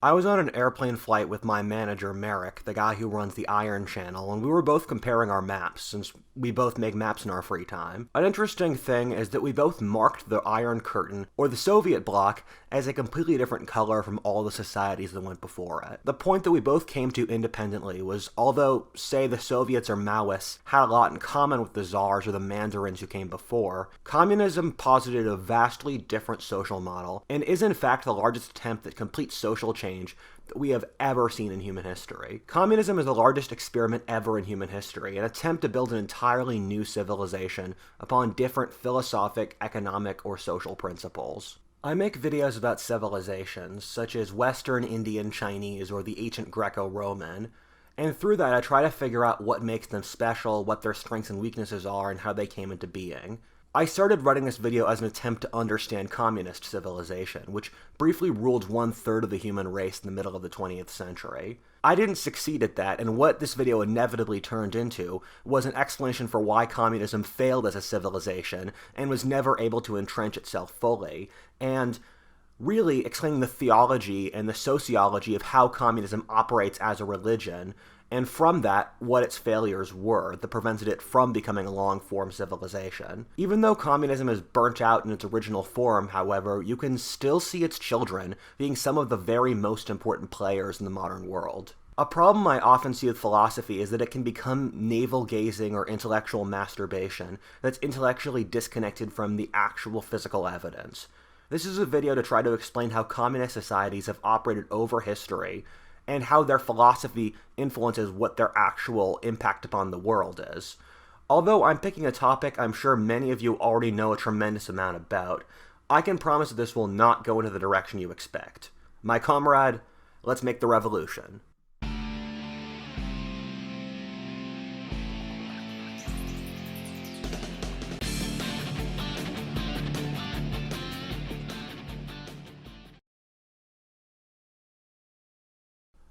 I was on an airplane flight with my manager, Merrick, the guy who runs the Iron Channel, and we were both comparing our maps, since we both make maps in our free time. An interesting thing is that we both marked the Iron Curtain, or the Soviet bloc, as a completely different color from all the societies that went before it. The point that we both came to independently was, although, say, the Soviets or Maoists had a lot in common with the Tsars or the Mandarins who came before, communism posited a vastly different social model, and is in fact the largest attempt at complete social change that we have ever seen in human history. Communism is the largest experiment ever in human history, an attempt to build an entirely new civilization upon different philosophic, economic, or social principles. I make videos about civilizations, such as Western, Indian, Chinese, or the ancient Greco-Roman, and through that I try to figure out what makes them special, what their strengths and weaknesses are, and how they came into being. I started writing this video as an attempt to understand communist civilization, which briefly ruled 1/3 of the human race in the middle of the 20th century. I didn't succeed at that, and what this video inevitably turned into was an explanation for why communism failed as a civilization and was never able to entrench itself fully, and really explaining the theology and the sociology of how communism operates as a religion, and from that, what its failures were that prevented it from becoming a long-form civilization. Even though communism is burnt out in its original form, however, you can still see its children being some of the very most important players in the modern world. A problem I often see with philosophy is that it can become navel-gazing or intellectual masturbation that's intellectually disconnected from the actual physical evidence. This is a video to try to explain how communist societies have operated over history, and how their philosophy influences what their actual impact upon the world is. Although I'm picking a topic I'm sure many of you already know a tremendous amount about, I can promise that this will not go into the direction you expect. My comrade, let's make the revolution.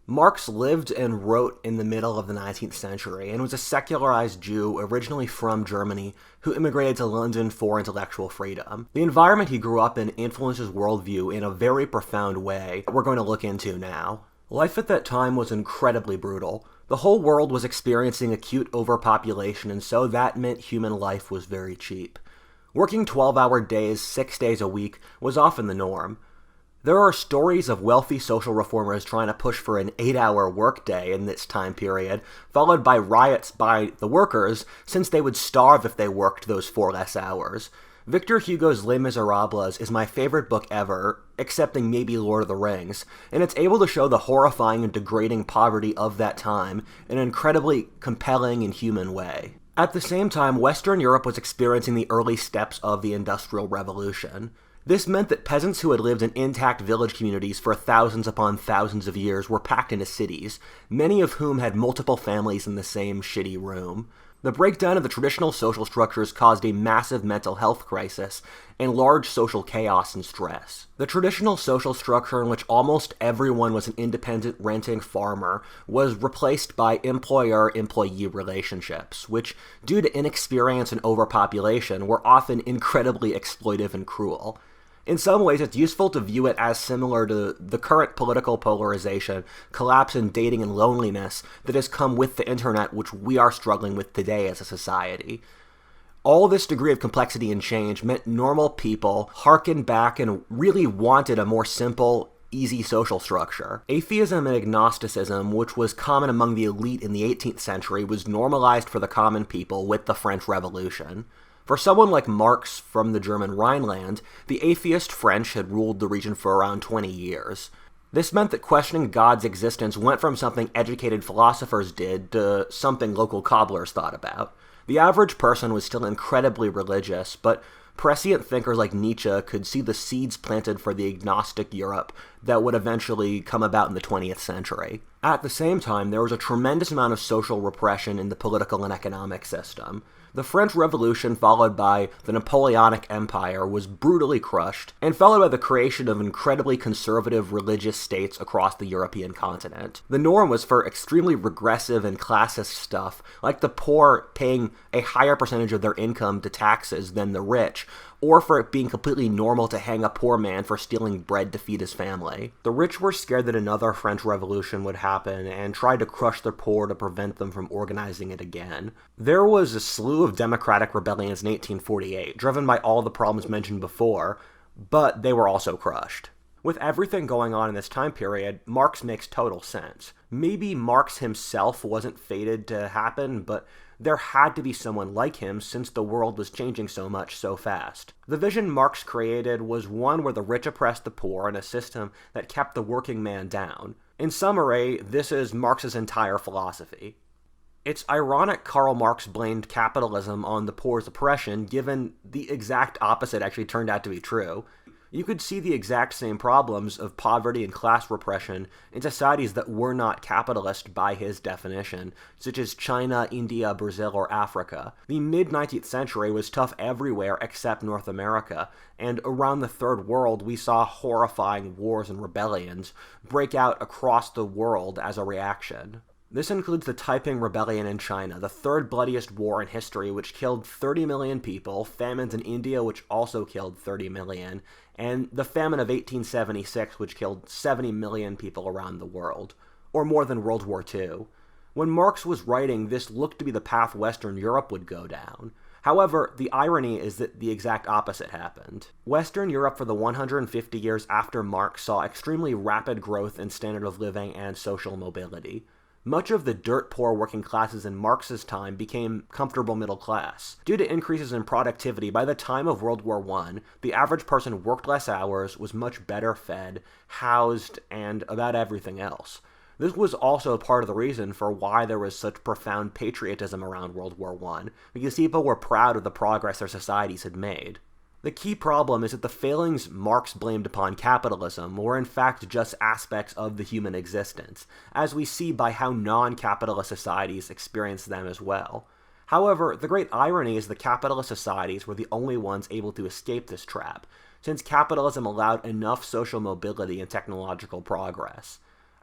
Marx lived and wrote in the middle of the 19th century and was a secularized Jew originally from Germany who immigrated to London for intellectual freedom. The environment he grew up in influenced his worldview in a very profound way that we're going to look into now. Life at that time was incredibly brutal. The whole world was experiencing acute overpopulation, and so that meant human life was very cheap. Working 12-hour days, 6 days a week, was often the norm. There are stories of wealthy social reformers trying to push for an 8-hour workday in this time period, followed by riots by the workers, since they would starve if they worked those 4 less hours. Victor Hugo's Les Miserables is my favorite book ever, excepting maybe Lord of the Rings, and it's able to show the horrifying and degrading poverty of that time in an incredibly compelling and human way. At the same time, Western Europe was experiencing the early steps of the Industrial Revolution. This meant that peasants who had lived in intact village communities for thousands upon thousands of years were packed into cities, many of whom had multiple families in the same shitty room. The breakdown of the traditional social structures caused a massive mental health crisis and large social chaos and stress. The traditional social structure in which almost everyone was an independent renting farmer was replaced by employer-employee relationships, which, due to inexperience and overpopulation, were often incredibly exploitive and cruel. In some ways, it's useful to view it as similar to the current political polarization, collapse in dating and loneliness that has come with the internet, which we are struggling with today as a society. All this degree of complexity and change meant normal people harkened back and really wanted a more simple, easy social structure. Atheism and agnosticism, which was common among the elite in the 18th century, was normalized for the common people with the French Revolution. For someone like Marx from the German Rhineland, the atheist French had ruled the region for around 20 years. This meant that questioning God's existence went from something educated philosophers did to something local cobblers thought about. The average person was still incredibly religious, but prescient thinkers like Nietzsche could see the seeds planted for the agnostic Europe that would eventually come about in the 20th century. At the same time, there was a tremendous amount of social repression in the political and economic system. The French Revolution, followed by the Napoleonic Empire, was brutally crushed, and followed by the creation of incredibly conservative religious states across the European continent. The norm was for extremely regressive and classist stuff, like the poor paying a higher percentage of their income to taxes than the rich, or for it being completely normal to hang a poor man for stealing bread to feed his family. The rich were scared that another French Revolution would happen and tried to crush the poor to prevent them from organizing it again. There was a slew of democratic rebellions in 1848, driven by all the problems mentioned before, but they were also crushed. With everything going on in this time period, Marx makes total sense. Maybe Marx himself wasn't fated to happen, but there had to be someone like him since the world was changing so much so fast. The vision Marx created was one where the rich oppressed the poor in a system that kept the working man down. In summary, this is Marx's entire philosophy. It's ironic Karl Marx blamed capitalism on the poor's oppression, given the exact opposite actually turned out to be true. You could see the exact same problems of poverty and class repression in societies that were not capitalist by his definition, such as China, India, Brazil, or Africa. The mid-19th century was tough everywhere except North America, and around the Third World we saw horrifying wars and rebellions break out across the world as a reaction. This includes the Taiping Rebellion in China, the third bloodiest war in history, which killed 30 million people, famines in India, which also killed 30 million, and the famine of 1876, which killed 70 million people around the world, or more than World War II. When Marx was writing, this looked to be the path Western Europe would go down. However, the irony is that the exact opposite happened. Western Europe for the 150 years after Marx saw extremely rapid growth in standard of living and social mobility. Much of the dirt-poor working classes in Marx's time became comfortable middle class. Due to increases in productivity, by the time of World War I, the average person worked less hours, was much better fed, housed, and about everything else. This was also part of the reason for why there was such profound patriotism around World War I, because people were proud of the progress their societies had made. The key problem is that the failings Marx blamed upon capitalism were in fact just aspects of the human existence, as we see by how non-capitalist societies experience them as well. However, the great irony is the capitalist societies were the only ones able to escape this trap, since capitalism allowed enough social mobility and technological progress.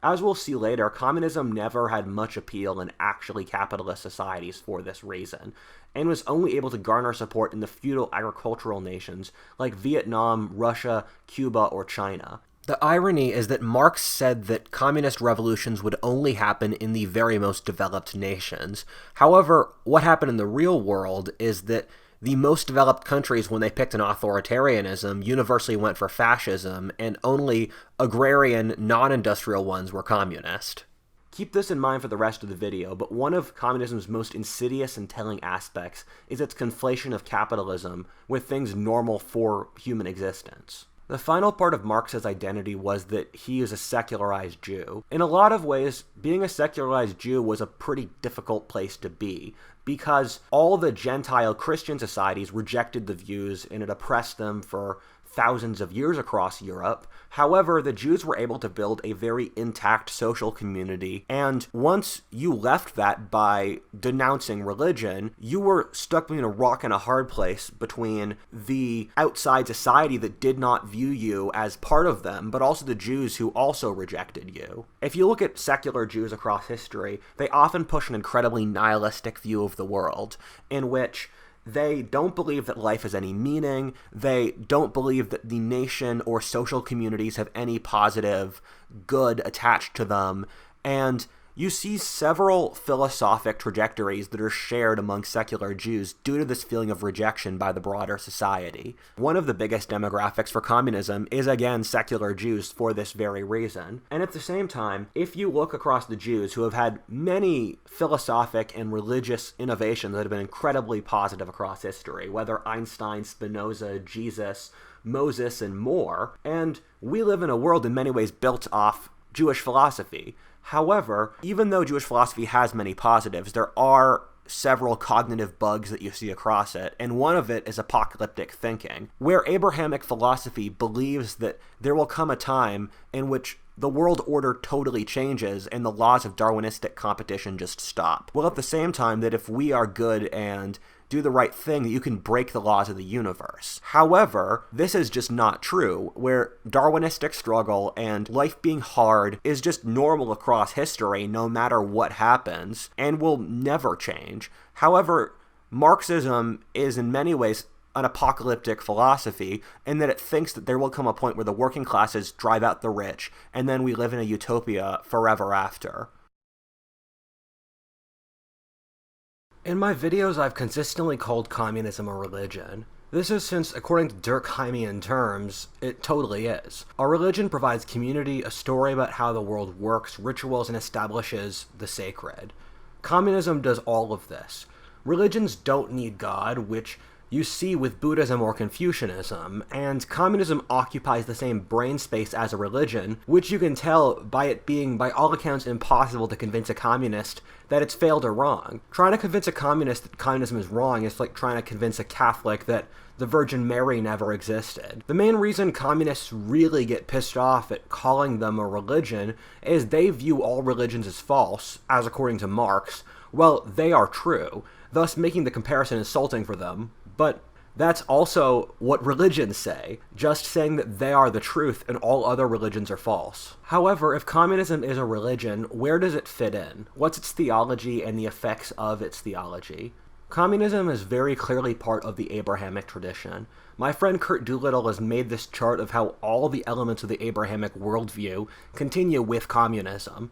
As we'll see later, communism never had much appeal in actually capitalist societies for this reason, and was only able to garner support in the feudal agricultural nations like Vietnam, Russia, Cuba, or China. The irony is that Marx said that communist revolutions would only happen in the very most developed nations. However, what happened in the real world is that the most developed countries, when they picked an authoritarianism, universally went for fascism, and only agrarian, non-industrial ones were communist. Keep this in mind for the rest of the video, but one of communism's most insidious and telling aspects is its conflation of capitalism with things normal for human existence. The final part of Marx's identity was that he is a secularized Jew. In a lot of ways, being a secularized Jew was a pretty difficult place to be, because all the Gentile Christian societies rejected the views and it oppressed them for thousands of years across Europe. However, the Jews were able to build a very intact social community, and once you left that by denouncing religion, you were stuck between a rock and a hard place between the outside society that did not view you as part of them, but also the Jews who also rejected you. If you look at secular Jews across history, they often push an incredibly nihilistic view of the world, in which they don't believe that life has any meaning, they don't believe that the nation or social communities have any positive good attached to them, and you see several philosophic trajectories that are shared among secular Jews due to this feeling of rejection by the broader society. One of the biggest demographics for communism is, again, secular Jews for this very reason. And at the same time, if you look across the Jews who have had many philosophic and religious innovations that have been incredibly positive across history, whether Einstein, Spinoza, Jesus, Moses, and more, and we live in a world in many ways built off Jewish philosophy. However, even though Jewish philosophy has many positives, there are several cognitive bugs that you see across it, and one of it is apocalyptic thinking, where Abrahamic philosophy believes that there will come a time in which the world order totally changes and the laws of Darwinistic competition just stop. Well, at the same time that if we are good and do the right thing, that you can break the laws of the universe. However, this is just not true, where Darwinistic struggle and life being hard is just normal across history no matter what happens, and will never change. However, Marxism is in many ways an apocalyptic philosophy, in that it thinks that there will come a point where the working classes drive out the rich, and then we live in a utopia forever after. In my videos, I've consistently called communism a religion. This is since, according to Durkheimian terms, it totally is. A religion provides community, a story about how the world works, rituals, and establishes the sacred. Communism does all of this. Religions don't need God, which you see with Buddhism or Confucianism, and communism occupies the same brain space as a religion, which you can tell by it being, by all accounts, impossible to convince a communist that it's failed or wrong. Trying to convince a communist that communism is wrong is like trying to convince a Catholic that the Virgin Mary never existed. The main reason communists really get pissed off at calling them a religion is they view all religions as false, as according to Marx, well, they are true, thus making the comparison insulting for them. But that's also what religions say, just saying that they are the truth and all other religions are false. However, if communism is a religion, where does it fit in? What's its theology and the effects of its theology? Communism is very clearly part of the Abrahamic tradition. My friend Kurt Doolittle has made this chart of how all the elements of the Abrahamic worldview continue with communism.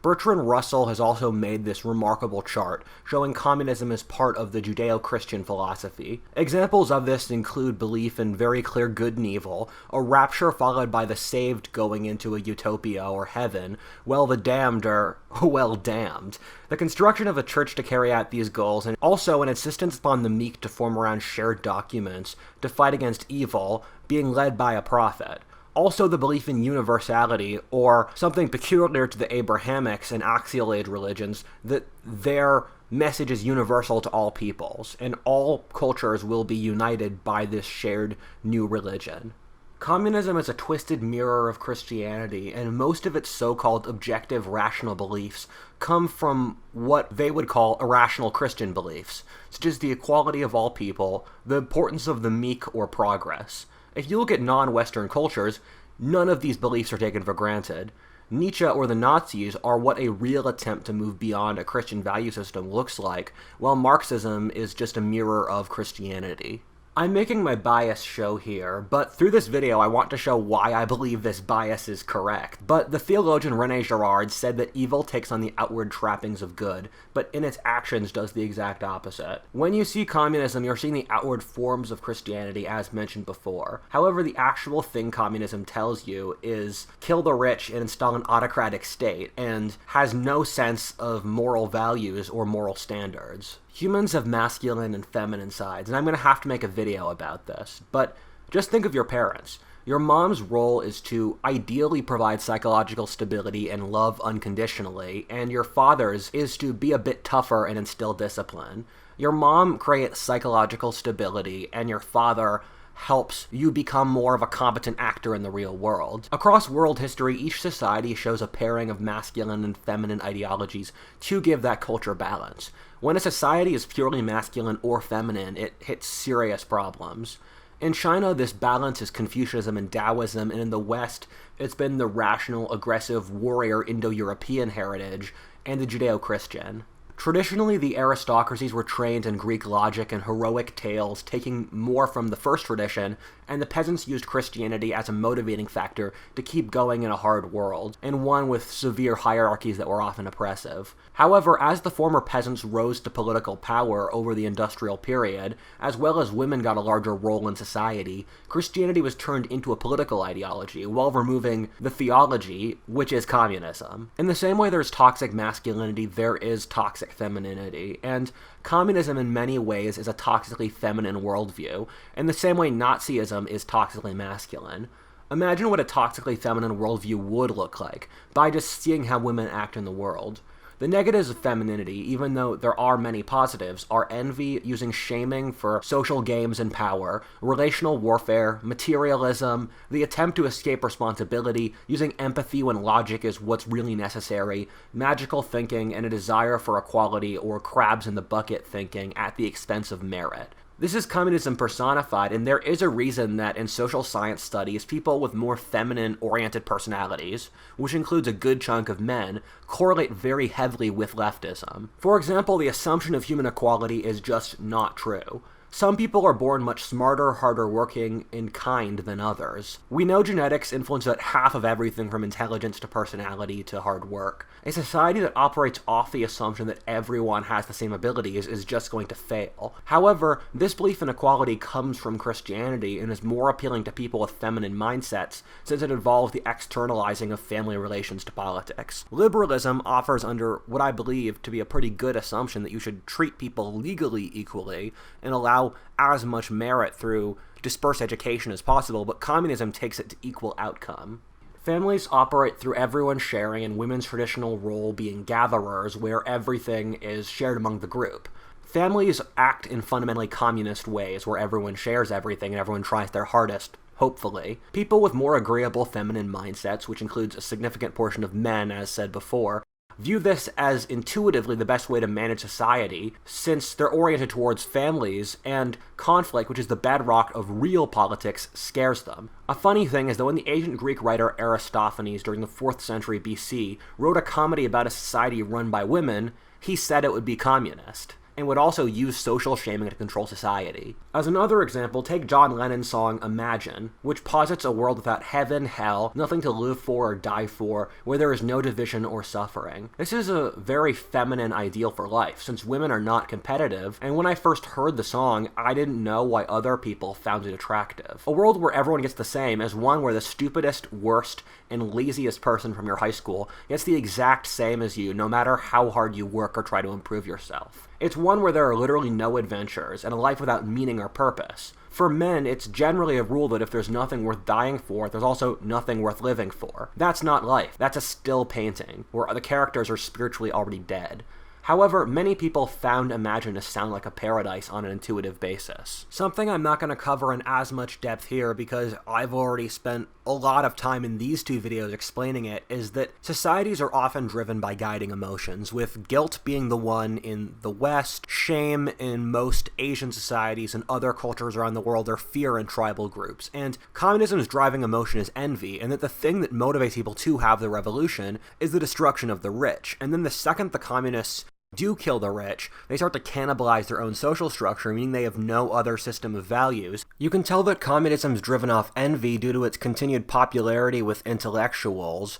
Bertrand Russel has also made this remarkable chart, showing communism as part of the Judeo-Christian philosophy. Examples of this include belief in very clear good and evil, a rapture followed by the saved going into a utopia or heaven, while the damned are, well, damned. The construction of a church to carry out these goals, and also an insistence upon the meek to form around shared documents to fight against evil, being led by a prophet. Also the belief in universality, or something peculiar to the Abrahamics and Axial Age religions, that their message is universal to all peoples, and all cultures will be united by this shared new religion. Communism is a twisted mirror of Christianity, and most of its so-called objective rational beliefs come from what they would call irrational Christian beliefs, such as the equality of all people, the importance of the meek or progress. If you look at non-Western cultures, none of these beliefs are taken for granted. Nietzsche or the Nazis are what a real attempt to move beyond a Christian value system looks like, while Marxism is just a mirror of Christianity. I'm making my bias show here, but through this video I want to show why I believe this bias is correct. But the theologian René Girard said that evil takes on the outward trappings of good, but in its actions does the exact opposite. When you see communism, you're seeing the outward forms of Christianity as mentioned before. However, the actual thing communism tells you is kill the rich and install an autocratic state, and has no sense of moral values or moral standards. Humans have masculine and feminine sides, and I'm going to have to make a video about this, but just think of your parents. Your mom's role is to ideally provide psychological stability and love unconditionally, and your father's is to be a bit tougher and instill discipline. Your mom creates psychological stability, and your father helps you become more of a competent actor in the real world. Across world history, each society shows a pairing of masculine and feminine ideologies to give that culture balance. When a society is purely masculine or feminine, it hits serious problems. In China, this balance is Confucianism and Taoism, and in the West, it's been the rational, aggressive, warrior Indo-European heritage and the Judeo-Christian. Traditionally, the aristocracies were trained in Greek logic and heroic tales, taking more from the first tradition, and the peasants used Christianity as a motivating factor to keep going in a hard world, and one with severe hierarchies that were often oppressive. However, as the former peasants rose to political power over the industrial period, as well as women got a larger role in society, Christianity was turned into a political ideology, while removing the theology, which is communism. In the same way there's toxic masculinity, there is toxic femininity, and communism in many ways is a toxically feminine worldview, in the same way Nazism is toxically masculine. Imagine what a toxically feminine worldview would look like, by just seeing how women act in the world. The negatives of femininity, even though there are many positives, are envy, using shaming for social games and power, relational warfare, materialism, the attempt to escape responsibility, using empathy when logic is what's really necessary, magical thinking, and a desire for equality or crabs in the bucket thinking at the expense of merit. This is communism personified, and there is a reason that in social science studies, people with more feminine-oriented personalities, which includes a good chunk of men, correlate very heavily with leftism. For example, the assumption of human equality is just not true. Some people are born much smarter, harder working, and kind than others. We know genetics influence about half of everything from intelligence to personality to hard work. A society that operates off the assumption that everyone has the same abilities is just going to fail. However, this belief in equality comes from Christianity and is more appealing to people with feminine mindsets since it involves the externalizing of family relations to politics. Liberalism offers under what I believe to be a pretty good assumption that you should treat people legally equally and allow as much merit through dispersed education as possible, but communism takes it to equal outcome. Families operate through everyone sharing and women's traditional role being gatherers, where everything is shared among the group. Families act in fundamentally communist ways, where everyone shares everything and everyone tries their hardest, hopefully. People with more agreeable feminine mindsets, which includes a significant portion of men, as said before, view this as intuitively the best way to manage society, since they're oriented towards families, and conflict, which is the bedrock of real politics, scares them. A funny thing is that when the ancient Greek writer Aristophanes during the 4th century BC wrote a comedy about a society run by women, he said it would be communist, and would also use social shaming to control society. As another example, take John Lennon's song Imagine, which posits a world without heaven, hell, nothing to live for or die for, where there is no division or suffering. This is a very feminine ideal for life, since women are not competitive, and when I first heard the song, I didn't know why other people found it attractive. A world where everyone gets the same is one where the stupidest, worst, and laziest person from your high school gets the exact same as you, no matter how hard you work or try to improve yourself. It's one where there are literally no adventures, and a life without meaning or purpose. For men, it's generally a rule that if there's nothing worth dying for, there's also nothing worth living for. That's not life. That's a still painting, where the characters are spiritually already dead. However, many people found Imagine to sound like a paradise on an intuitive basis. Something I'm not going to cover in as much depth here because I've already spent a lot of time in these two videos explaining it, is that societies are often driven by guiding emotions, with guilt being the one in the West, shame in most Asian societies and other cultures around the world, or fear in tribal groups. And communism's driving emotion is envy, and that the thing that motivates people to have the revolution is the destruction of the rich. And then the second the communists do kill the rich, they start to cannibalize their own social structure, meaning they have no other system of values. You can tell that communism's driven off envy due to its continued popularity with intellectuals,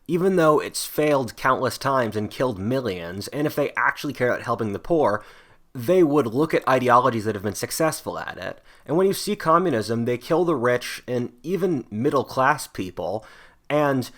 even though it's failed countless times and killed millions, and if they actually cared about helping the poor, they would look at ideologies that have been successful at it. And when you see communism, they kill the rich and even middle-class people, and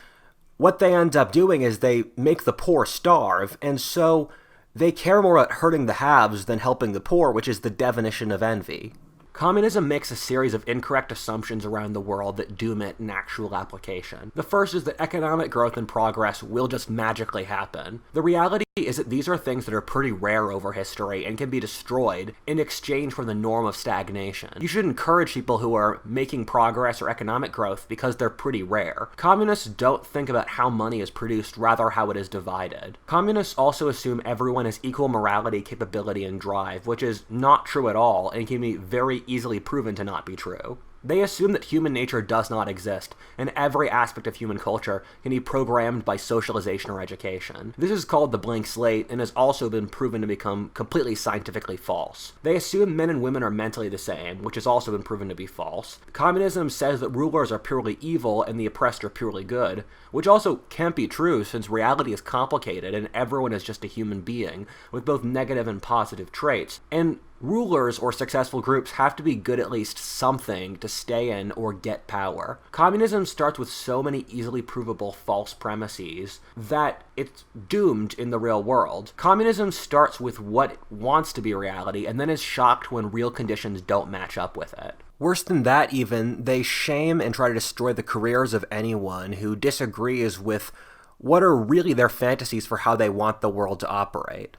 what they end up doing is they make the poor starve, and so they care more about hurting the haves than helping the poor, which is the definition of envy. Communism makes a series of incorrect assumptions around the world that doom it in actual application. The first is that economic growth and progress will just magically happen. The reality is that these are things that are pretty rare over history and can be destroyed in exchange for the norm of stagnation. You should encourage people who are making progress or economic growth because they're pretty rare. Communists don't think about how money is produced, rather how it is divided. Communists also assume everyone has equal morality, capability, and drive, which is not true at all and can be very easily proven to not be true. They assume that human nature does not exist, and every aspect of human culture can be programmed by socialization or education. This is called the blank slate, and has also been proven to become completely scientifically false. They assume men and women are mentally the same, which has also been proven to be false. Communism says that rulers are purely evil and the oppressed are purely good, which also can't be true since reality is complicated and everyone is just a human being, with both negative and positive traits. And rulers or successful groups have to be good at least something to stay in or get power. Communism starts with so many easily provable false premises that it's doomed in the real world. Communism starts with what wants to be reality and then is shocked when real conditions don't match up with it. Worse than that even, they shame and try to destroy the careers of anyone who disagrees with what are really their fantasies for how they want the world to operate.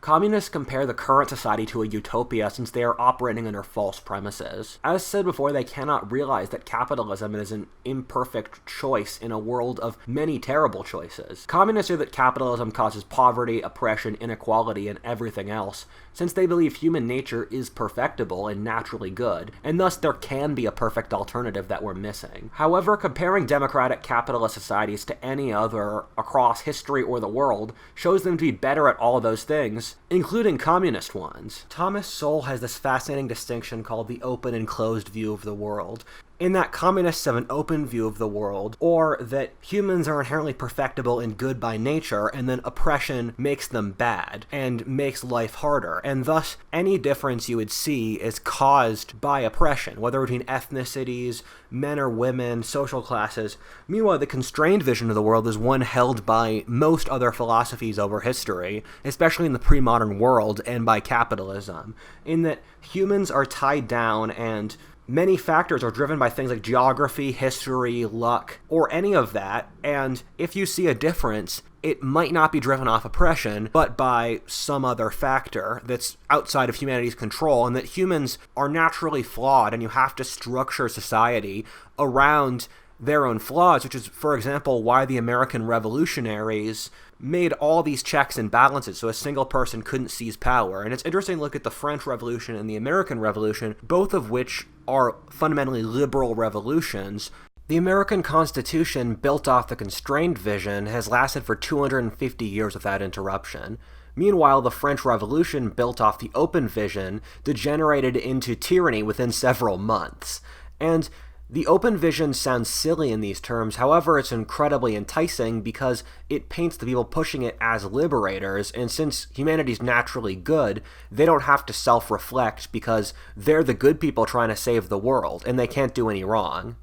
Communists compare the current society to a utopia since they are operating under false premises. As said before, they cannot realize that capitalism is an imperfect choice in a world of many terrible choices. Communists say that capitalism causes poverty, oppression, inequality, and everything else, since they believe human nature is perfectible and naturally good, and thus there can be a perfect alternative that we're missing. However, comparing democratic capitalist societies to any other across history or the world shows them to be better at all of those things, religions, including communist ones. Thomas Sowell has this fascinating distinction called the open and closed view of the world, in that communists have an open view of the world, or that humans are inherently perfectible and good by nature, and then oppression makes them bad and makes life harder, and thus any difference you would see is caused by oppression, whether between ethnicities, men or women, social classes. Meanwhile, the constrained vision of the world is one held by most other philosophies over history, especially in the pre-modern world, and by capitalism, in that humans are tied down and many factors are driven by things like geography, history, luck, or any of that, and if you see a difference, it might not be driven off oppression, but by some other factor that's outside of humanity's control, and that humans are naturally flawed, and you have to structure society around their own flaws, which is, for example, why the American revolutionaries made all these checks and balances so a single person couldn't seize power. And it's interesting to look at the French Revolution and the American Revolution, both of which are fundamentally liberal revolutions. The American Constitution, built off the constrained vision, has lasted for 250 years without interruption. Meanwhile, the French Revolution, built off the open vision, degenerated into tyranny within several months. And the open vision sounds silly in these terms, however it's incredibly enticing because it paints the people pushing it as liberators, and since humanity's naturally good, they don't have to self-reflect because they're the good people trying to save the world, and they can't do any wrong.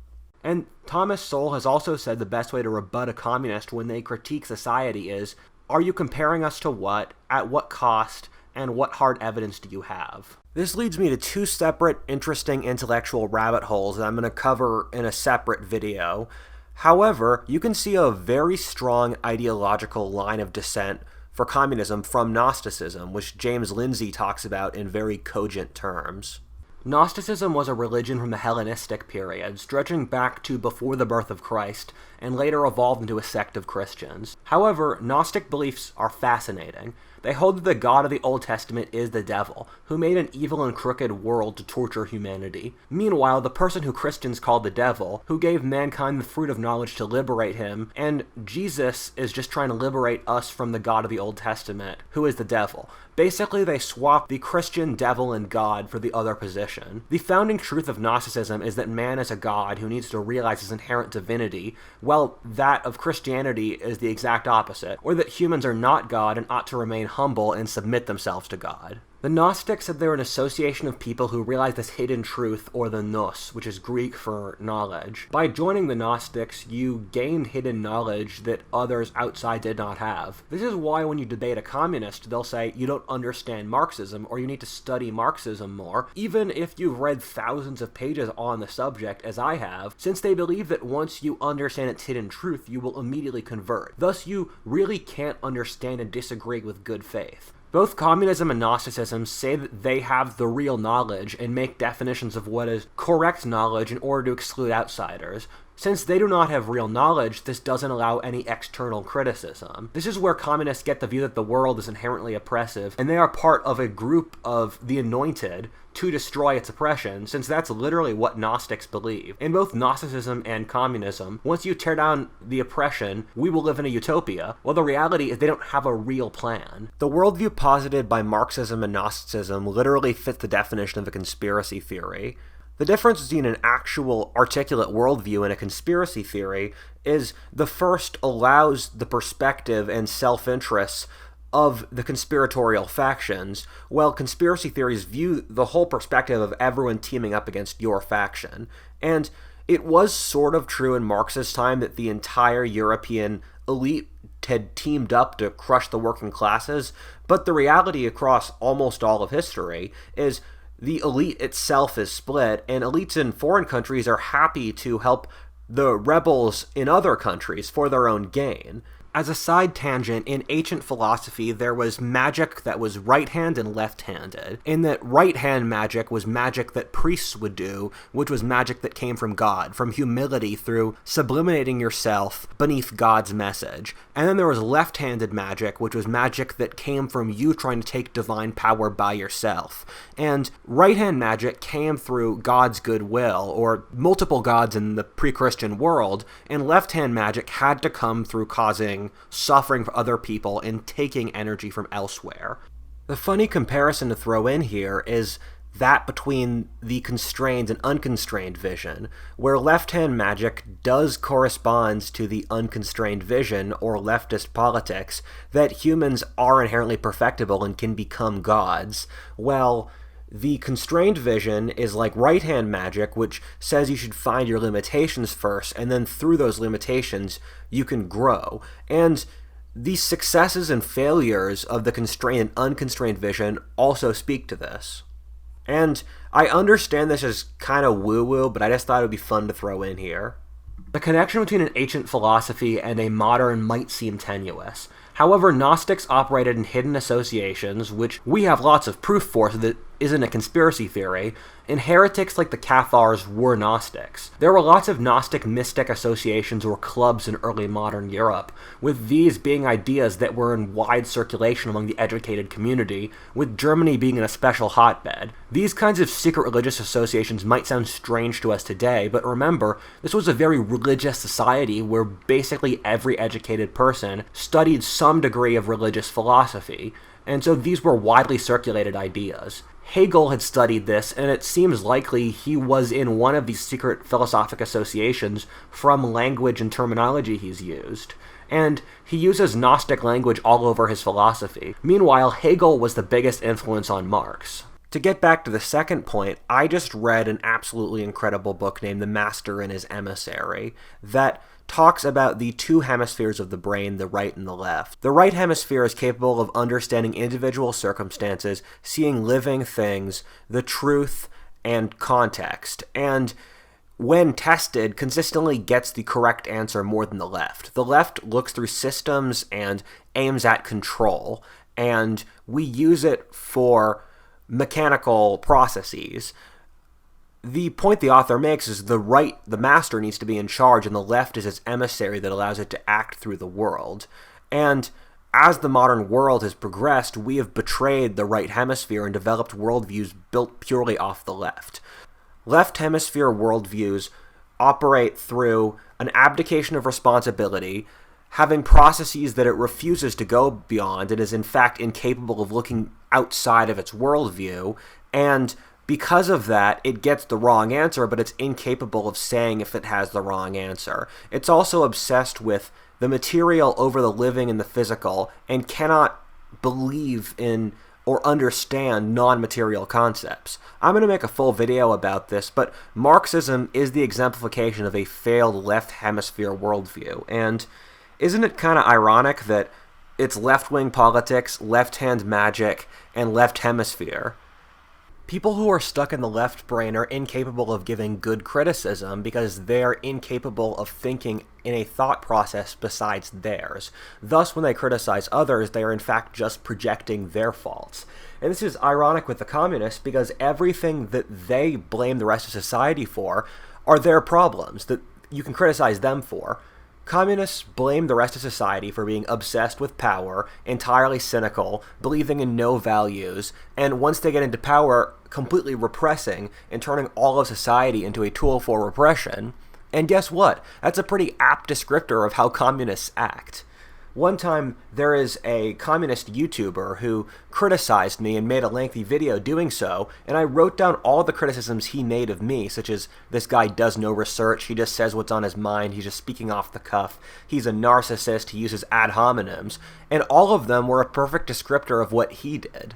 And Thomas Sowell has also said the best way to rebut a communist when they critique society is, are you comparing us to what, at what cost, and what hard evidence do you have? This leads me to two separate, interesting intellectual rabbit holes that I'm going to cover in a separate video. However, you can see a very strong ideological line of descent for communism from Gnosticism, which James Lindsay talks about in very cogent terms. Gnosticism was a religion from the Hellenistic period, stretching back to before the birth of Christ, and later evolved into a sect of Christians. However, Gnostic beliefs are fascinating. They hold that the God of the Old Testament is the devil, who made an evil and crooked world to torture humanity. Meanwhile, the person who Christians call the devil, who gave mankind the fruit of knowledge to liberate him, and Jesus is just trying to liberate us from the God of the Old Testament, who is the devil. Basically, they swap the Christian devil and God for the other position. The founding truth of Gnosticism is that man is a god who needs to realize his inherent divinity, while that of Christianity is the exact opposite, or that humans are not God and ought to remain humble and submit themselves to God. The Gnostics said they were an association of people who realized this hidden truth, or the nous, which is Greek for knowledge. By joining the Gnostics, you gained hidden knowledge that others outside did not have. This is why when you debate a communist, they'll say, you don't understand Marxism, or you need to study Marxism more, even if you've read thousands of pages on the subject, as I have, since they believe that once you understand its hidden truth, you will immediately convert. Thus, you really can't understand and disagree with good faith. Both communism and Gnosticism say that they have the real knowledge and make definitions of what is correct knowledge in order to exclude outsiders. Since they do not have real knowledge, this doesn't allow any external criticism. This is where communists get the view that the world is inherently oppressive, and they are part of a group of the anointed to destroy its oppression, since that's literally what Gnostics believe. In both Gnosticism and communism, once you tear down the oppression, we will live in a utopia. Well, the reality is they don't have a real plan. The worldview posited by Marxism and Gnosticism literally fits the definition of a conspiracy theory. The difference between an actual articulate worldview and a conspiracy theory is the first allows the perspective and self-interests of the conspiratorial factions, while conspiracy theories view the whole perspective of everyone teaming up against your faction. And it was sort of true in Marx's time that the entire European elite had teamed up to crush the working classes, but the reality across almost all of history is the elite itself is split, and elites in foreign countries are happy to help the rebels in other countries for their own gain. As a side tangent, in ancient philosophy, there was magic that was right-hand and left-handed. In that right-hand magic was magic that priests would do, which was magic that came from God, from humility through sublimating yourself beneath God's message. And then there was left-handed magic, which was magic that came from you trying to take divine power by yourself. And right-hand magic came through God's goodwill, or multiple gods in the pre-Christian world, and left-hand magic had to come through causing suffering for other people and taking energy from elsewhere. The funny comparison to throw in here is that between the constrained and unconstrained vision, where left-hand magic does correspond to the unconstrained vision, or leftist politics, that humans are inherently perfectible and can become gods, well, the constrained vision is like right-hand magic, which says you should find your limitations first, and then through those limitations, you can grow. And the successes and failures of the constrained and unconstrained vision also speak to this. And I understand this is kind of woo-woo, but I just thought it would be fun to throw in here. The connection between an ancient philosophy and a modern might seem tenuous. However, Gnostics operated in hidden associations, which we have lots of proof for, so that isn't a conspiracy theory, and heretics like the Cathars were Gnostics. There were lots of Gnostic mystic associations or clubs in early modern Europe, with these being ideas that were in wide circulation among the educated community, with Germany being an especial hotbed. These kinds of secret religious associations might sound strange to us today, but remember, this was a very religious society where basically every educated person studied some degree of religious philosophy, and so these were widely circulated ideas. Hegel had studied this, and it seems likely he was in one of these secret philosophic associations from language and terminology he's used. And he uses Gnostic language all over his philosophy. Meanwhile, Hegel was the biggest influence on Marx. To get back to the second point, I just read an absolutely incredible book named The Master and His Emissary that talks about the two hemispheres of the brain, the right and the left. The right hemisphere is capable of understanding individual circumstances, seeing living things, the truth, and context, and when tested, consistently gets the correct answer more than the left. The left looks through systems and aims at control, and we use it for mechanical processes. The point the author makes is the right, the master, needs to be in charge, and the left is its emissary that allows it to act through the world. And as the modern world has progressed, we have betrayed the right hemisphere and developed worldviews built purely off the left. Left hemisphere worldviews operate through an abdication of responsibility, having processes that it refuses to go beyond and is in fact incapable of looking outside of its worldview, and because of that, it gets the wrong answer, but it's incapable of saying if it has the wrong answer. It's also obsessed with the material over the living and the physical, and cannot believe in or understand non-material concepts. I'm going to make a full video about this, but Marxism is the exemplification of a failed left hemisphere worldview, and isn't it kind of ironic that it's left-wing politics, left-hand magic, and left hemisphere? People who are stuck in the left brain are incapable of giving good criticism because they're incapable of thinking in a thought process besides theirs. Thus, when they criticize others, they are in fact just projecting their faults. And this is ironic with the communists because everything that they blame the rest of society for are their problems that you can criticize them for. Communists blame the rest of society for being obsessed with power, entirely cynical, believing in no values, and once they get into power, completely repressing and turning all of society into a tool for repression. And guess what? That's a pretty apt descriptor of how communists act. One time, there is a communist YouTuber who criticized me and made a lengthy video doing so, and I wrote down all the criticisms he made of me, such as, this guy does no research, he just says what's on his mind, he's just speaking off the cuff, he's a narcissist, he uses ad hominems, and all of them were a perfect descriptor of what he did.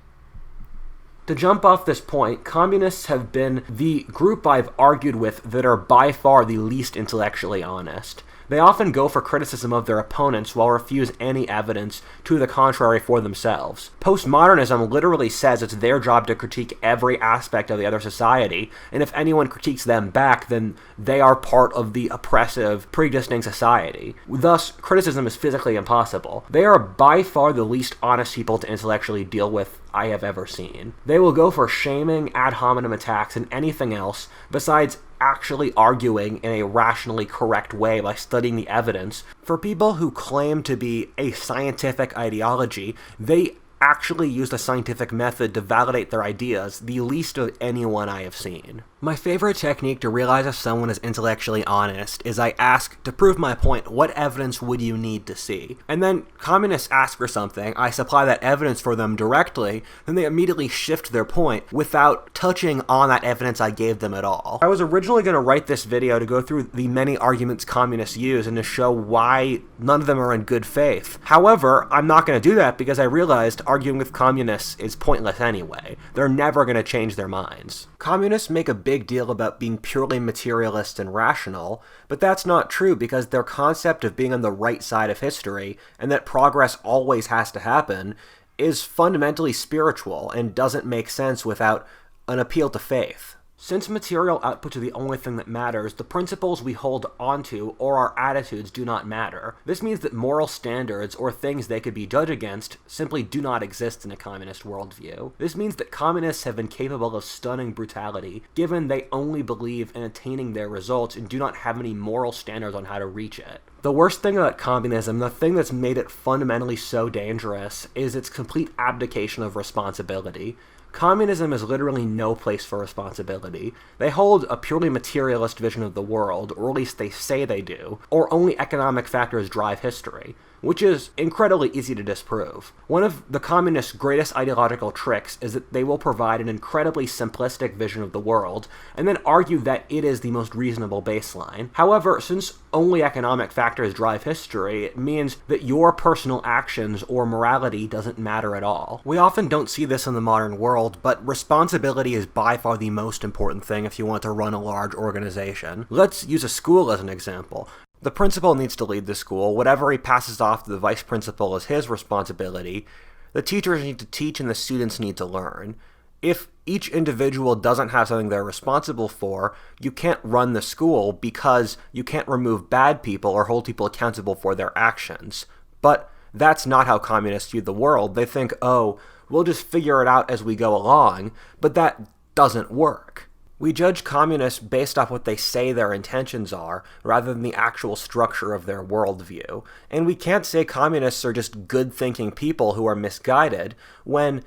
To jump off this point, communists have been the group I've argued with that are by far the least intellectually honest. They often go for criticism of their opponents while refuse any evidence to the contrary for themselves. Postmodernism literally says it's their job to critique every aspect of the other society, and if anyone critiques them back, then they are part of the oppressive, pre-existing society. Thus, criticism is physically impossible. They are by far the least honest people to intellectually deal with I have ever seen. They will go for shaming, ad hominem attacks, and anything else besides actually arguing in a rationally correct way by studying the evidence. For people who claim to be a scientific ideology, they actually use the scientific method to validate their ideas, the least of anyone I have seen. My favorite technique to realize if someone is intellectually honest is I ask, to prove my point, what evidence would you need to see? And then communists ask for something, I supply that evidence for them directly, then they immediately shift their point without touching on that evidence I gave them at all. I was originally going to write this video to go through the many arguments communists use and to show why none of them are in good faith. However, I'm not going to do that because I realized arguing with communists is pointless anyway. They're never going to change their minds. Communists make a big deal about being purely materialist and rational, but that's not true because their concept of being on the right side of history and that progress always has to happen is fundamentally spiritual and doesn't make sense without an appeal to faith. Since material outputs are the only thing that matters, the principles we hold onto or our attitudes do not matter. This means that moral standards or things they could be judged against simply do not exist in a communist worldview. This means that communists have been capable of stunning brutality, given they only believe in attaining their results and do not have any moral standards on how to reach it. The worst thing about communism, the thing that's made it fundamentally so dangerous, is its complete abdication of responsibility. Communism is literally no place for responsibility. They hold a purely materialist vision of the world, or at least they say they do, or only economic factors drive history, which is incredibly easy to disprove. One of the communists' greatest ideological tricks is that they will provide an incredibly simplistic vision of the world, and then argue that it is the most reasonable baseline. However, since only economic factors drive history, it means that your personal actions or morality doesn't matter at all. We often don't see this in the modern world, but responsibility is by far the most important thing if you want to run a large organization. Let's use a school as an example. The principal needs to lead the school. Whatever he passes off to the vice principal is his responsibility. The teachers need to teach and the students need to learn. If each individual doesn't have something they're responsible for, you can't run the school because you can't remove bad people or hold people accountable for their actions. But that's not how communists view the world. They think, oh, we'll just figure it out as we go along, but that doesn't work. We judge communists based off what they say their intentions are, rather than the actual structure of their worldview. And we can't say communists are just good-thinking people who are misguided, when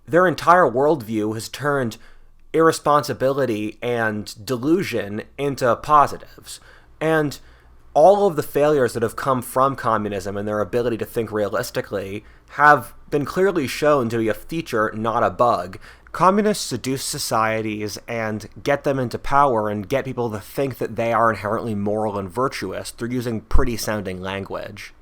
their entire worldview has turned irresponsibility and delusion into positives. And all of the failures that have come from communism and their ability to think realistically have been clearly shown to be a feature, not a bug. Communists seduce societies and get them into power and get people to think that they are inherently moral and virtuous through using pretty-sounding language.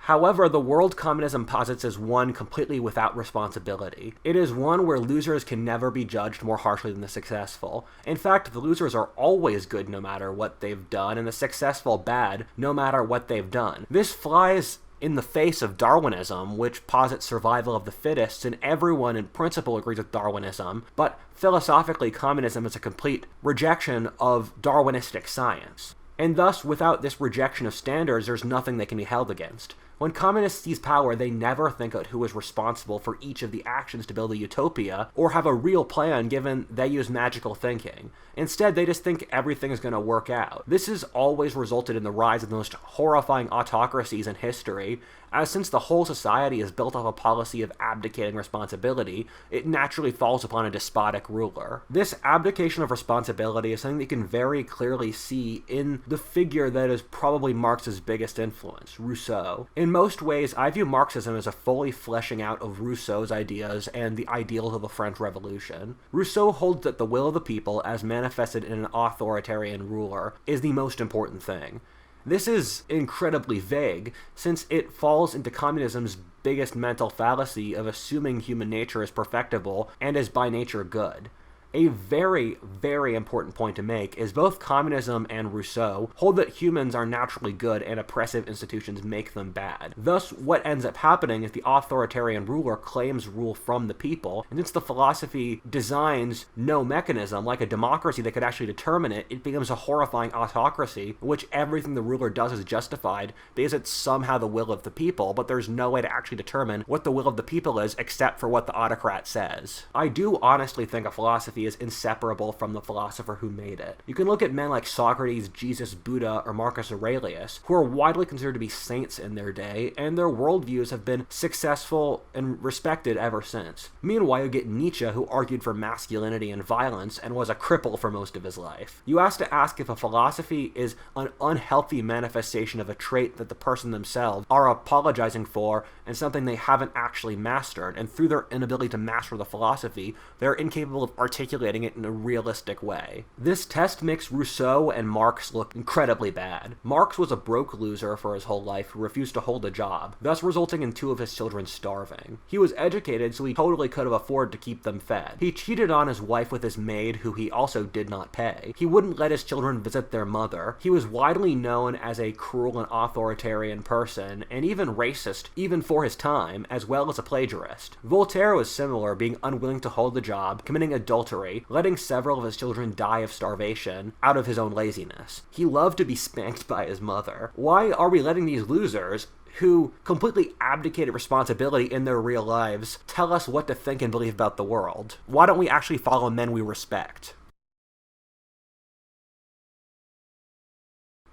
However, the world communism posits is one completely without responsibility. It is one where losers can never be judged more harshly than the successful. In fact, the losers are always good no matter what they've done, and the successful bad no matter what they've done. This flies in the face of Darwinism, which posits survival of the fittest, and everyone in principle agrees with Darwinism, but philosophically communism is a complete rejection of Darwinistic science. And thus, without this rejection of standards, there's nothing they can be held against. When communists seize power, they never think out who is responsible for each of the actions to build a utopia, or have a real plan given they use magical thinking. Instead, they just think everything is going to work out. This has always resulted in the rise of the most horrifying autocracies in history, as since the whole society is built off a policy of abdicating responsibility, it naturally falls upon a despotic ruler. This abdication of responsibility is something that you can very clearly see in the figure that is probably Marx's biggest influence, Rousseau. In most ways, I view Marxism as a fully fleshing out of Rousseau's ideas and the ideals of the French Revolution. Rousseau holds that the will of the people, as manifested in an authoritarian ruler, is the most important thing. This is incredibly vague, since it falls into communism's biggest mental fallacy of assuming human nature is perfectible and is by nature good. A very, very important point to make is both communism and Rousseau hold that humans are naturally good and oppressive institutions make them bad. Thus, what ends up happening is the authoritarian ruler claims rule from the people, and since the philosophy designs no mechanism, like a democracy that could actually determine it, it becomes a horrifying autocracy in which everything the ruler does is justified because it's somehow the will of the people, but there's no way to actually determine what the will of the people is except for what the autocrat says. I do honestly think a philosophy philosophy is inseparable from the philosopher who made it. You can look at men like Socrates, Jesus, Buddha, or Marcus Aurelius, who are widely considered to be saints in their day, and their worldviews have been successful and respected ever since. Meanwhile, you get Nietzsche, who argued for masculinity and violence and was a cripple for most of his life. You have to ask if a philosophy is an unhealthy manifestation of a trait that the person themselves are apologizing for and something they haven't actually mastered, and through their inability to master the philosophy, they're incapable of articulating it in a realistic way. This test makes Rousseau and Marx look incredibly bad. Marx was a broke loser for his whole life who refused to hold a job, thus resulting in 2 of his children starving. He was educated, so he totally could have afforded to keep them fed. He cheated on his wife with his maid, who he also did not pay. He wouldn't let his children visit their mother. He was widely known as a cruel and authoritarian person, and even racist, even for his time, as well as a plagiarist. Voltaire was similar, being unwilling to hold the job, committing adultery, letting several of his children die of starvation out of his own laziness. He loved to be spanked by his mother. Why are we letting these losers, who completely abdicated responsibility in their real lives, tell us what to think and believe about the world? Why don't we actually follow men we respect?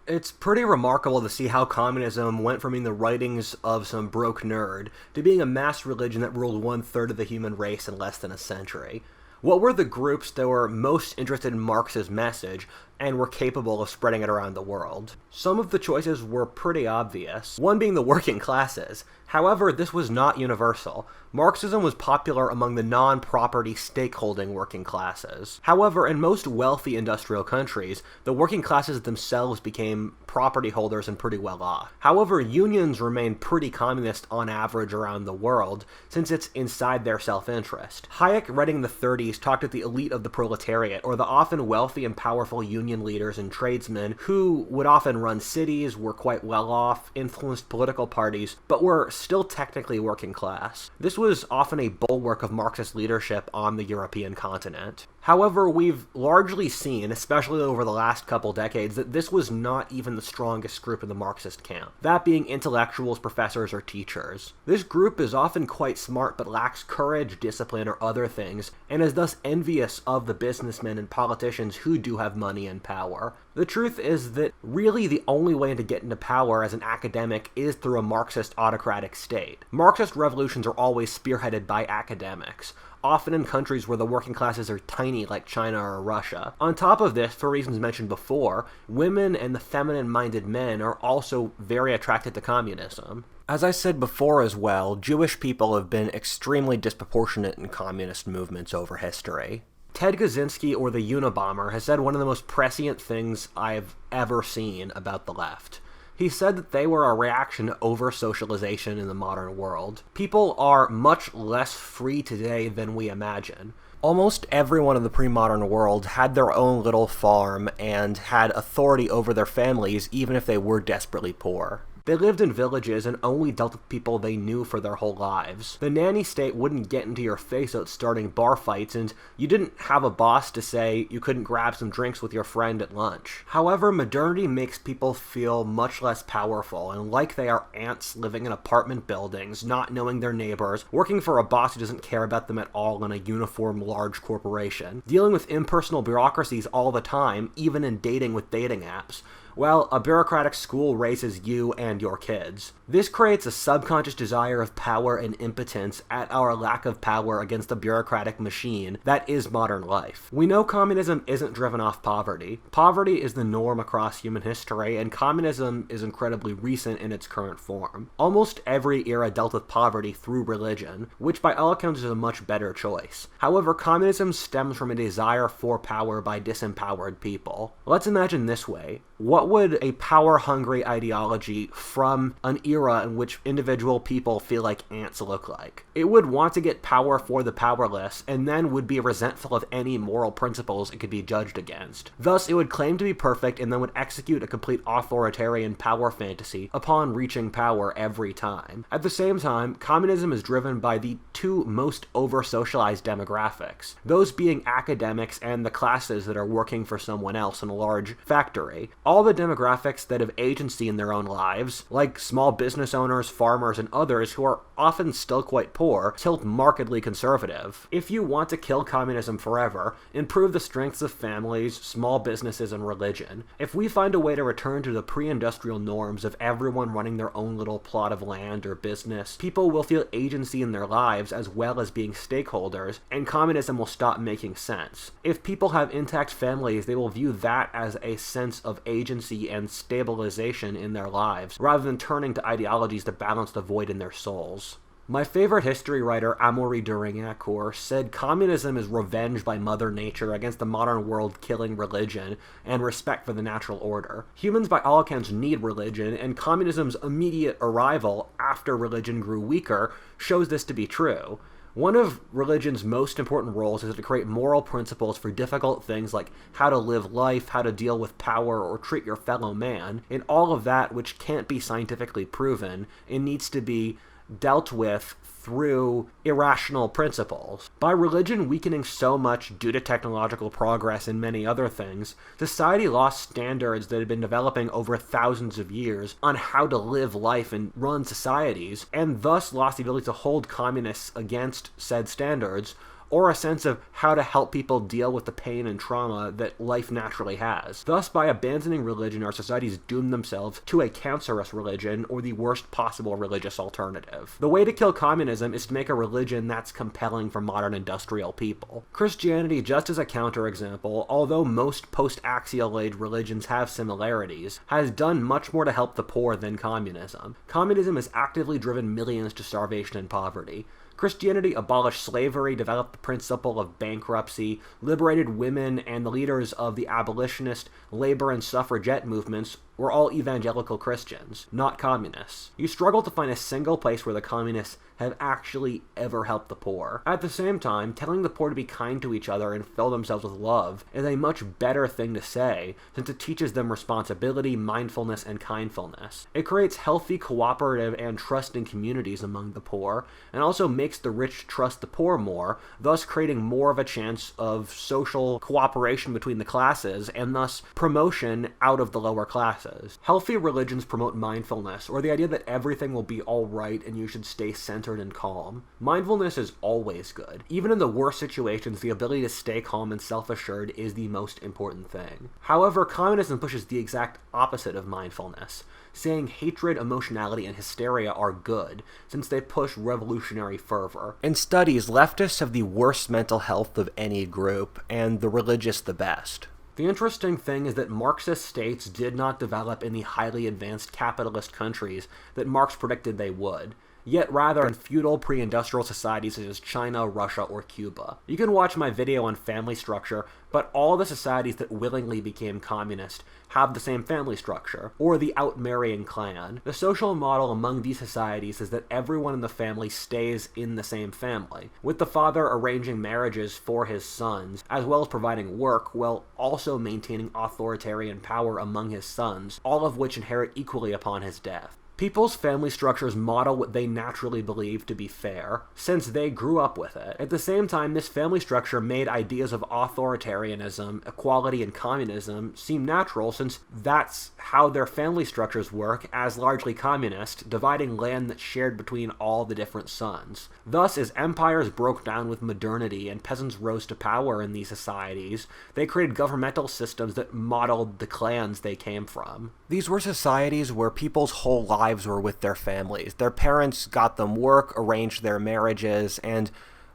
It's pretty remarkable to see how communism went from being the writings of some broke nerd to being a mass religion that ruled 1/3 of the human race in less than a century. What were the groups that were most interested in Marx's message and were capable of spreading it around the world? Some of the choices were pretty obvious, one being the working classes. However, this was not universal. Marxism was popular among the non-property stakeholding working classes. However, in most wealthy industrial countries, the working classes themselves became property holders and pretty well off. However, unions remained pretty communist on average around the world, since it's inside their self-interest. Hayek, writing in the 30s, talked at the elite of the proletariat, or the often wealthy and powerful union leaders and tradesmen who would often run cities, were quite well off, influenced political parties, but were still technically working class. This was often a bulwark of Marxist leadership on the European continent. However, we've largely seen, especially over the last couple decades, that this was not even the strongest group in the Marxist camp, that being intellectuals, professors, or teachers. This group is often quite smart but lacks courage, discipline, or other things, and is thus envious of the businessmen and politicians who do have money and power. The truth is that really the only way to get into power as an academic is through a Marxist autocratic state. Marxist revolutions are always spearheaded by academics, often in countries where the working classes are tiny like China or Russia. On top of this, for reasons mentioned before, women and the feminine-minded men are also very attracted to communism. As I said before as well, Jewish people have been extremely disproportionate in communist movements over history. Ted Kaczynski, or the Unabomber, has said one of the most prescient things I've ever seen about the left. He said that they were a reaction to over-socialization in the modern world. People are much less free today than we imagine. Almost everyone in the pre-modern world had their own little farm and had authority over their families even if they were desperately poor. They lived in villages and only dealt with people they knew for their whole lives. The nanny state wouldn't get into your face out starting bar fights, and you didn't have a boss to say you couldn't grab some drinks with your friend at lunch. However, modernity makes people feel much less powerful and like they are ants living in apartment buildings, not knowing their neighbors, working for a boss who doesn't care about them at all in a uniform large corporation, dealing with impersonal bureaucracies all the time, even in dating with dating apps. Well, a bureaucratic school raises you and your kids. This creates a subconscious desire of power and impotence at our lack of power against the bureaucratic machine that is modern life. We know communism isn't driven off poverty. Poverty is the norm across human history, and communism is incredibly recent in its current form. Almost every era dealt with poverty through religion, which by all accounts is a much better choice. However, communism stems from a desire for power by disempowered people. Let's imagine this way. What would a power-hungry ideology from an era in which individual people feel like ants look like? It would want to get power for the powerless, and then would be resentful of any moral principles it could be judged against. Thus, it would claim to be perfect and then would execute a complete authoritarian power fantasy upon reaching power every time. At the same time, communism is driven by the two most over-socialized demographics, those being academics and the classes that are working for someone else in a large factory. All the demographics that have agency in their own lives, like small business owners, farmers, and others who are often still quite poor, tilt markedly conservative. If you want to kill communism forever, improve the strengths of families, small businesses, and religion. If we find a way to return to the pre-industrial norms of everyone running their own little plot of land or business, people will feel agency in their lives as well as being stakeholders, and communism will stop making sense. If people have intact families, they will view that as a sense of agency and stabilization in their lives, rather than turning to ideologies to balance the void in their souls. My favorite history writer, Amaury de Riencourt, said communism is revenge by Mother Nature against the modern world killing religion and respect for the natural order. Humans by all accounts need religion, and communism's immediate arrival after religion grew weaker shows this to be true. One of religion's most important roles is to create moral principles for difficult things like how to live life, how to deal with power, or treat your fellow man. In all of that which can't be scientifically proven, it needs to be dealt with through irrational principles. By religion weakening so much due to technological progress and many other things, society lost standards that had been developing over thousands of years on how to live life and run societies, and thus lost the ability to hold communists against said standards, or a sense of how to help people deal with the pain and trauma that life naturally has. Thus, by abandoning religion, our societies doom themselves to a cancerous religion, or the worst possible religious alternative. The way to kill communism is to make a religion that's compelling for modern industrial people. Christianity, just as a counterexample, although most post-axial age religions have similarities, has done much more to help the poor than communism. Communism has actively driven millions to starvation and poverty. Christianity abolished slavery, developed the principle of bankruptcy, liberated women, and the leaders of the abolitionist, labor, and suffragette movements were all evangelical Christians, not communists. You struggle to find a single place where the communists have actually ever helped the poor. At the same time, telling the poor to be kind to each other and fill themselves with love is a much better thing to say, since it teaches them responsibility, mindfulness, and kindfulness. It creates healthy, cooperative, and trusting communities among the poor, and also makes the rich trust the poor more, thus creating more of a chance of social cooperation between the classes, and thus promotion out of the lower classes. Healthy religions promote mindfulness, or the idea that everything will be alright and you should stay centered and calm. Mindfulness is always good. Even in the worst situations, the ability to stay calm and self-assured is the most important thing. However, communism pushes the exact opposite of mindfulness, saying hatred, emotionality, and hysteria are good, since they push revolutionary fervor. In studies, leftists have the worst mental health of any group, and the religious the best. The interesting thing is that Marxist states did not develop in the highly advanced capitalist countries that Marx predicted they would, yet rather in feudal pre-industrial societies such as China, Russia, or Cuba. You can watch my video on family structure, but all the societies that willingly became communist have the same family structure, or the outmarrying clan. The social model among these societies is that everyone in the family stays in the same family, with the father arranging marriages for his sons, as well as providing work, while also maintaining authoritarian power among his sons, all of which inherit equally upon his death. People's family structures model what they naturally believe to be fair, since they grew up with it. At the same time, this family structure made ideas of authoritarianism, equality, and communism seem natural, since that's how their family structures work as largely communist, dividing land that's shared between all the different sons. Thus, as empires broke down with modernity and peasants rose to power in these societies, they created governmental systems that modeled the clans they came from. These were societies where people's whole lives were with their families. Their parents got them work, arranged their marriages, and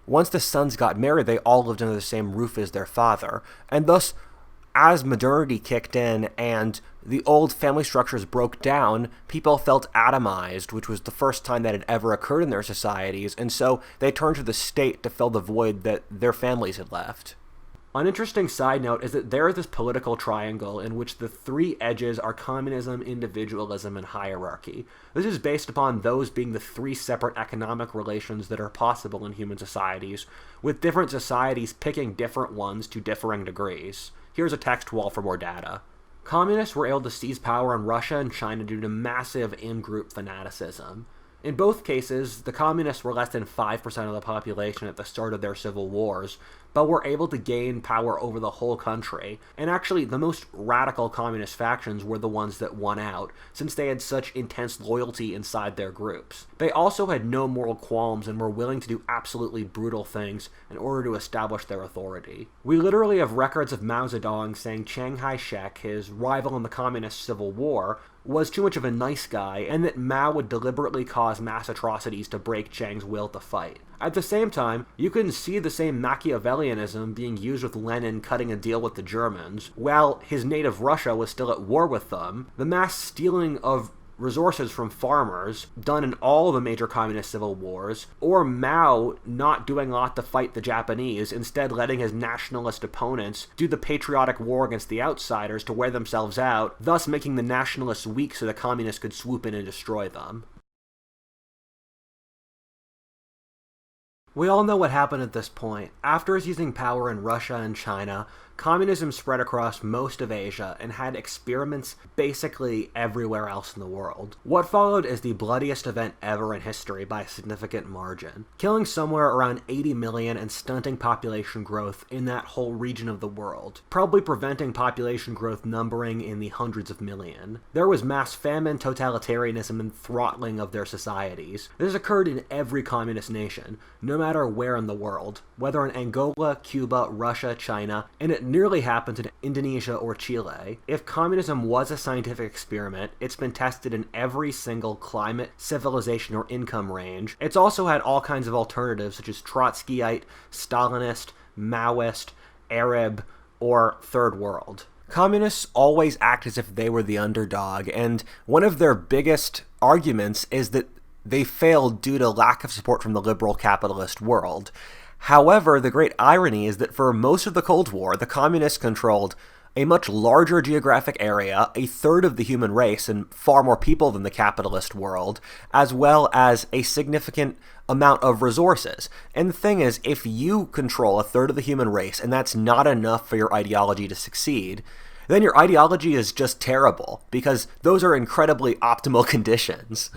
once the sons got married, they all lived under the same roof as their father. And thus, as modernity kicked in and the old family structures broke down, people felt atomized, which was the first time that had ever occurred in their societies, and so they turned to the state to fill the void that their families had left. An interesting side note is that there is this political triangle in which the three edges are communism, individualism, and hierarchy. This is based upon those being the three separate economic relations that are possible in human societies, with different societies picking different ones to differing degrees. Here's a text wall for more data. Communists were able to seize power in Russia and China due to massive in-group fanaticism. In both cases, the communists were less than 5% of the population at the start of their civil wars, but were able to gain power over the whole country. And actually, the most radical communist factions were the ones that won out, since they had such intense loyalty inside their groups. They also had no moral qualms and were willing to do absolutely brutal things in order to establish their authority. We literally have records of Mao Zedong saying Chiang Kai-shek, his rival in the Communist Civil War, was too much of a nice guy, and that Mao would deliberately cause mass atrocities to break Chiang's will to fight. At the same time, you can see the same Machiavellianism being used with Lenin cutting a deal with the Germans, while his native Russia was still at war with them. The mass stealing of resources from farmers, done in all the major communist civil wars, or Mao not doing a lot to fight the Japanese, instead letting his nationalist opponents do the patriotic war against the outsiders to wear themselves out, thus making the nationalists weak so the communists could swoop in and destroy them. We all know what happened at this point. After seizing power in Russia and China, communism spread across most of Asia and had experiments basically everywhere else in the world. What followed is the bloodiest event ever in history by a significant margin, killing somewhere around 80 million and stunting population growth in that whole region of the world, probably preventing population growth numbering in the hundreds of million. There was mass famine, totalitarianism, and throttling of their societies. This occurred in every communist nation, no matter where in the world, whether in Angola, Cuba, Russia, China, and it nearly happened in Indonesia or Chile. If communism was a scientific experiment, it's been tested in every single climate, civilization, or income range. It's also had all kinds of alternatives such as Trotskyite, Stalinist, Maoist, Arab, or Third World. Communists always act as if they were the underdog, and one of their biggest arguments is that they failed due to lack of support from the liberal capitalist world. However, the great irony is that for most of the Cold War, the communists controlled a much larger geographic area, a third of the human race, and far more people than the capitalist world, as well as a significant amount of resources. And the thing is, if you control a third of the human race, and that's not enough for your ideology to succeed, then your ideology is just terrible, because those are incredibly optimal conditions.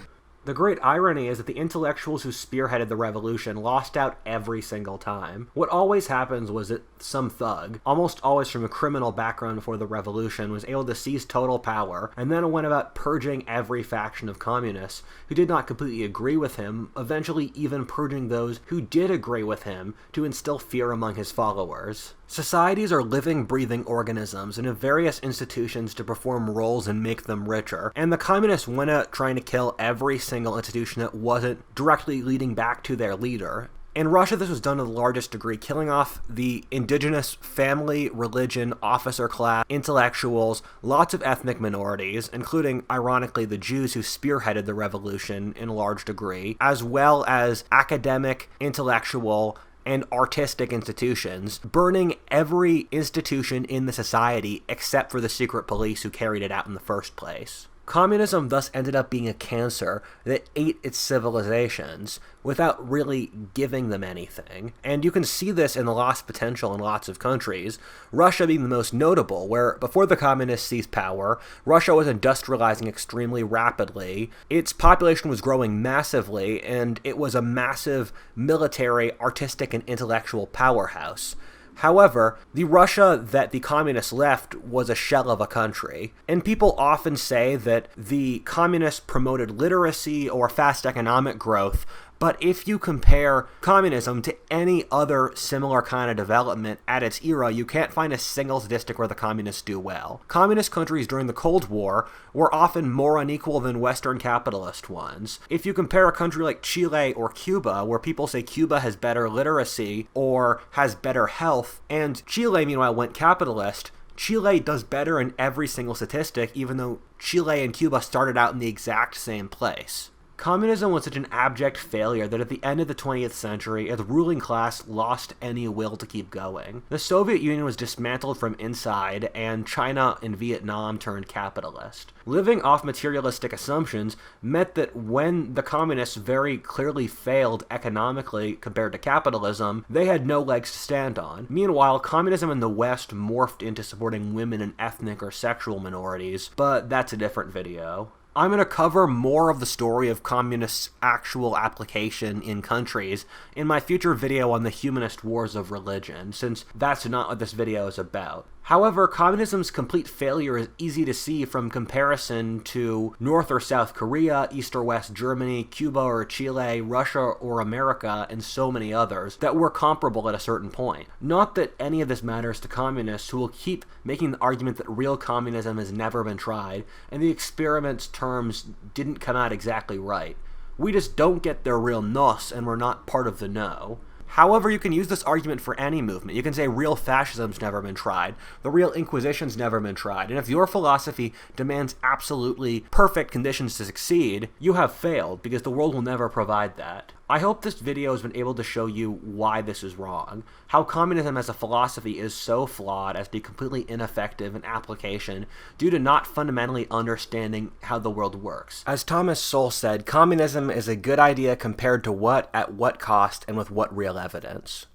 The great irony is that the intellectuals who spearheaded the revolution lost out every single time. What always happens was that some thug, almost always from a criminal background before the revolution, was able to seize total power, and then went about purging every faction of communists who did not completely agree with him, eventually even purging those who did agree with him to instill fear among his followers. Societies are living, breathing organisms and have various institutions to perform roles and make them richer, and the communists went out trying to kill every single institution that wasn't directly leading back to their leader. In Russia, this was done to the largest degree, killing off the indigenous family, religion, officer class, intellectuals, lots of ethnic minorities, including, ironically, the Jews who spearheaded the revolution in a large degree, as well as academic, intellectual, and artistic institutions, burning every institution in the society except for the secret police who carried it out in the first place. Communism thus ended up being a cancer that ate its civilizations without really giving them anything. And you can see this in the lost potential in lots of countries, Russia being the most notable, where before the communists seized power, Russia was industrializing extremely rapidly, its population was growing massively, and it was a massive military, artistic, and intellectual powerhouse. However, the Russia that the communists left was a shell of a country, and people often say that the communists promoted literacy or fast economic growth, but if you compare communism to any other similar kind of development at its era, you can't find a single statistic where the communists do well. Communist countries during the Cold War were often more unequal than Western capitalist ones. If you compare a country like Chile or Cuba, where people say Cuba has better literacy or has better health, and Chile meanwhile went capitalist, Chile does better in every single statistic, even though Chile and Cuba started out in the exact same place. Communism was such an abject failure that at the end of the 20th century, the ruling class lost any will to keep going. The Soviet Union was dismantled from inside, and China and Vietnam turned capitalist. Living off materialistic assumptions meant that when the communists very clearly failed economically compared to capitalism, they had no legs to stand on. Meanwhile, communism in the West morphed into supporting women and ethnic or sexual minorities, but that's a different video. I'm going to cover more of the story of communist actual application in countries in my future video on the humanist wars of religion, since that's not what this video is about. However, communism's complete failure is easy to see from comparison to North or South Korea, East or West Germany, Cuba or Chile, Russia or America, and so many others that were comparable at a certain point. Not that any of this matters to communists, who will keep making the argument that real communism has never been tried, and the experiment's terms didn't come out exactly right. We just don't get their real nos, and we're not part of the no. However, you can use this argument for any movement. You can say real fascism's never been tried, the real Inquisition's never been tried, and if your philosophy demands absolutely perfect conditions to succeed, you have failed, because the world will never provide that. I hope this video has been able to show you why this is wrong, how communism as a philosophy is so flawed as to be completely ineffective in application due to not fundamentally understanding how the world works. As Thomas Sowell said, communism is a good idea compared to what, at what cost, and with what real evidence.